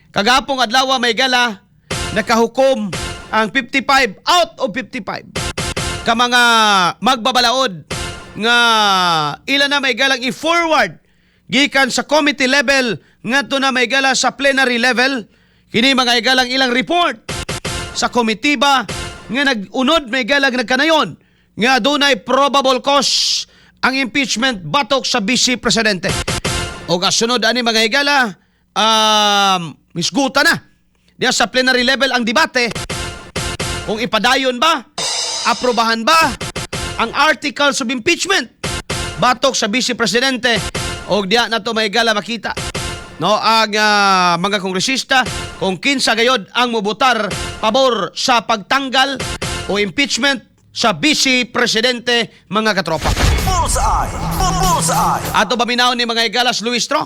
Kagapong adlaw may gala nakahukom ang 55 out of 55 ka mga magbabalaod nga ila na may galang i-forward gikan sa committee level ngadto na may gala sa plenary level. Kini mga igalang ilang report sa komitiba nga nag-unod may galang nagkanayon nga dunay probable cause ang impeachment batok sa Vice Presidente. O kasunod ani mga igala, misguta na diya sa plenary level ang debate kung ipadayon ba, aprobahan ba ang articles of impeachment batok sa Vice Presidente. O diya na to may igala makita no ang mga kongresista kung kinsa gayod ang mobotar pabor sa pagtanggal o impeachment sa Vice Presidente mga katropa. Bullseye! Bullseye! Ato baminaw ni mga igalas Luis Tro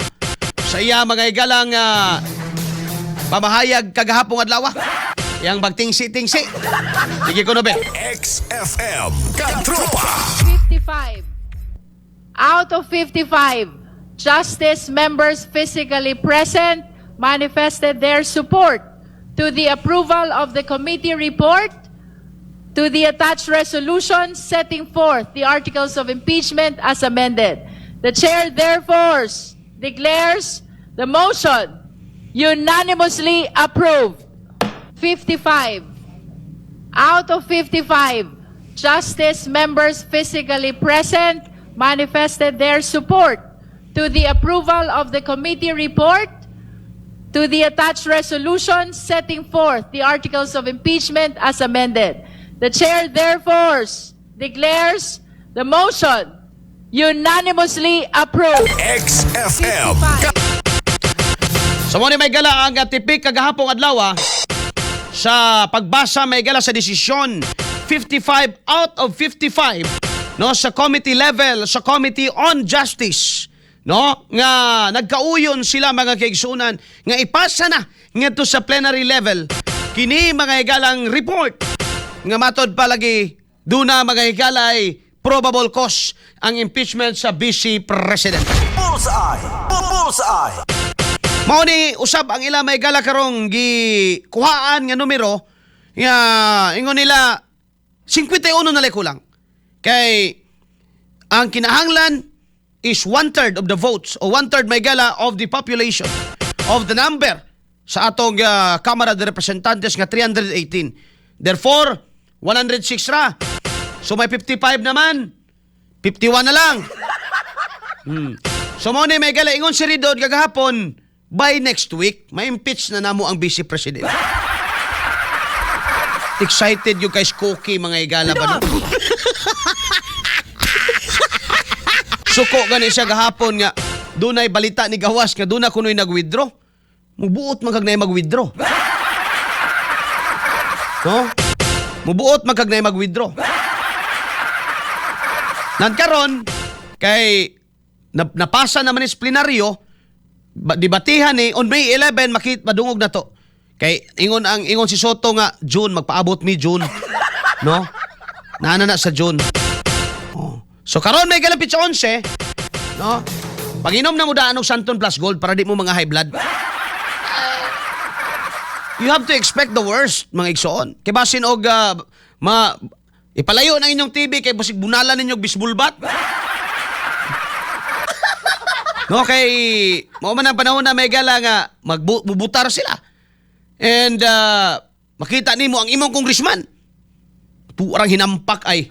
sa iya mga igalang pamahayag kagahapong adlaw. Yang magtingsi-tingsi. Sige ko no be. XFM Katropa! 55 out of 55 Justice members physically present manifested their support to the approval of the committee report, to the attached resolution setting forth the articles of impeachment as amended. The chair therefore declares the motion unanimously approved. 55 out of 55 Justice members physically present manifested their support to the approval of the committee report, to the attached resolution setting forth the articles of impeachment as amended. The chair therefore declares the motion unanimously approved. XFM 55. So mo ni may gala ang tipik kagahapong adlaw sa pagbasa may gala sa desisyon 55 out of 55 no sa committee level sa Committee on Justice no nga nagkauyon sila mga kaigsunan nga ipasa na ngadto sa plenary level kini mga igalang report nga matod palagi duna mga higalay probable cause ang impeachment sa Vice President. Bullseye! Bullseye! Mao ni usab ang ila may gala karong gikuhaan nga numero nga ingon nila 51 na kulang. Kay ang kinahanglan is 1/3 of the votes o 1/3 may gala of the population of the number sa atong Kamara de Representantes nga 318. Therefore, 106 ra. So may 55 naman. 51 na lang. So mo ni may gala ingon si Ridod kagahapon by next week may impeach na namo ang Vice President. Excited you guys cookie mga igala ba? Suko gani siya gahapon nga dunay balita ni gawas nga duna kunoy nag-withdraw. Mubuot magkagnay mag-withdraw. No? Mubuot magkagnay mag-withdraw. Nagkaron kay napasa naman is plenaryo dibatihan ni on May 11 madungog na to. Kay ingon si Soto nga June magpaabot mi June. No? Naana na sa June. So karon may galapit sa 11, no? Pag-inom na mo daan og Santon Plus Gold para di mo mga high blood. You have to expect the worst, mga igsoon. Kay basin og ipalayo na inyong TV kay basig bunalan ninyo bisbulbat. No, kay mao man ang panahon na may gala nga magbubutar sila. And makita nimo ang imong congressman. Tuarang hinampak ay.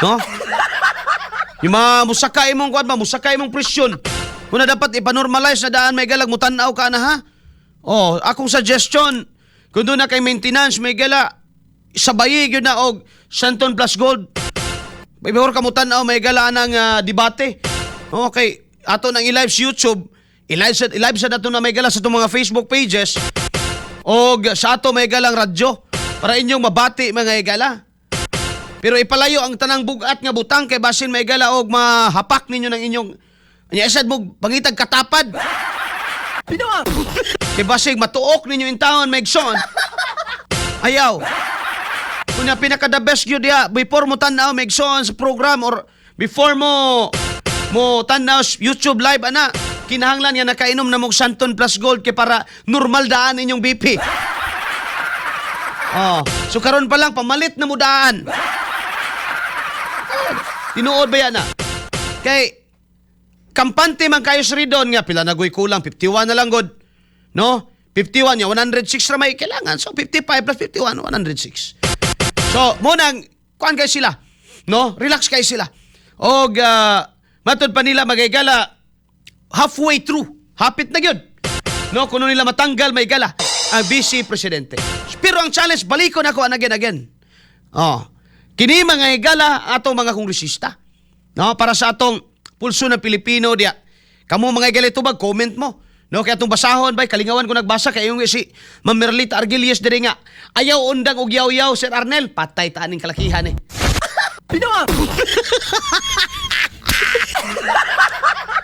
No? Yung mga musakay mong kuwan ba, musakay mong presyon. Kung na dapat ipanormalize na daan may galag mo tanaw ka na ha. Oh, akong suggestion, kung doon na kay maintenance may gala, sabayi yun na og Santon Plus Gold. May bihor ka mo tanaw may gala ng debate. Okay, ato nang i-live sa YouTube, i-live sa dato na may gala sa itong mga Facebook pages o sa ato may galang radyo para inyong mabati mga igala. Pero ipalayo ang tanang bugat nga butang kay basin may gala og mahapak ninyo ng inyong esad mo pangitag katapad. Kay basin matuok ninyo in taon may igsoon. Ayaw. Kunya pinaka the best gyud diha before mo tan-aw may igsoon sa program or before mo mo tanaw YouTube live ana. Kinahanglan nga nakainom na mong Santon Plus Gold kay para normal daan inyong BP. Oh, so karon pa lang pamalit na mo daan. Tinuod ba yan na? Kay kampante man kayo sa ridon nga pila nagoy kulang 51 na lang god. No? 51 ya 106 ra may kailangan. So 55 plus 51 106. So mo nang kuan kay sila. No? Relax kay sila. Og matod pa nila magigala halfway through. Hapit na gyud. No, kuno nila matanggal may gala ang vice presidente. Pero ang challenge balikon ako again. Oh. Kini mga higala atong mga kongresista. No, para sa atong pulso ng Pilipino dia. Kamo mga higala ito comment mo. No, kay atong basahon bay kalingawan ko nagbasa kay yung si Ma'am Merlita Argelies diri nga. Ayaw undang og yaw-yaw Sir Arnel, patay ta aning kalakihan eh. Pinoa!